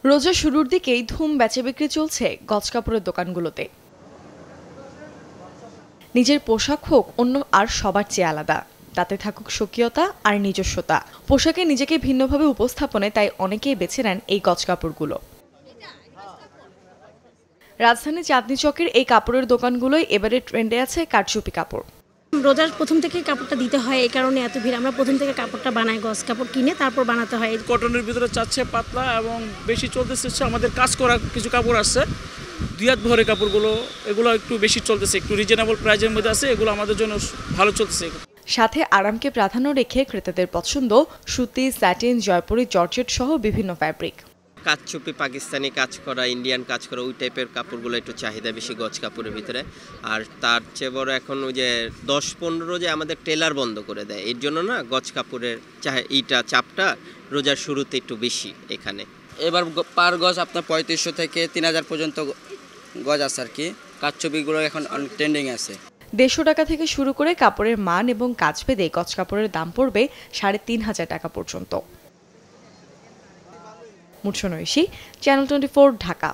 রোজা শুরুর দিকেই ধুম বেচাবিক্রি চলছে গজ কাপড়ের দোকানগুলোতে। নিজের পোশাক হোক অন্য আর সবার চেয়ে আলাদা, তাতে থাকুক স্বকীয়তা আর নিজস্বতা। পোশাকে নিজেকে ভিন্নভাবে উপস্থাপনে তাই অনেকেই বেছে নেন এই গজ কাপড়গুলো। রাজধানী চাঁদনী চকের এই কাপড়ের দোকানগুলোই এবারে ট্রেন্ডে আছে কারচুপি কাপড়। রোজার প্রথম থেকে কাপড়টা দিতে হয়, এই কারণে এত ভিড়। আমরা প্রথম থেকে কাপড়টা বানাই, গজ কাপড় কিনে তারপর বানাতে হয়। কটনের ভিতরে চাচ্ছে পাতলা এবং বেশি চলতেছে আমাদের কাজ করা কিছু কাপড় আছে, 2 হাত ভরে কাপড়গুলো, এগুলো একটু বেশি চলতেছে, একটু রিজনেবল প্রাইজের মধ্যে আছে, এগুলো আমাদের জন্য ভালো চলতেছে। সাথে আরামকে প্রাধান্য রেখে ক্রেতাদের পছন্দ সুতি, স্যাটিন, জয়পুরি, জর্জেট সহ বিভিন্ন ফ্যাব্রিক। কারচুপি, পাকিস্তানি কাজ করা, ইন্ডিয়ান কাজ করা, ওই টাইপের কাপড়গুলো একটু চাহিদা বেশি গজ কাপড়ের ভিতরে। আর তার চেয়ে বড় এখন ওই যে 10-15 যে আমাদের টেলার বন্ধ করে দেয়, এর জন্য না গজ কাপড়ের চাপটা রোজার শুরুতে একটু বেশি এখানে। এবার পার গজ আপনার 3500 থেকে 3000 পর্যন্ত গজ আছে আর কি। কারচুপিগুলো এখন অনেক ট্রেন্ডিং আছে। 150 টাকা থেকে শুরু করে কাপড়ের মান এবং কাজ ভেদে গজ কাপড়ের দাম পড়বে 3500 টাকা পর্যন্ত। মুর্শন ঐশী, চ্যানেল 24, ঢাকা।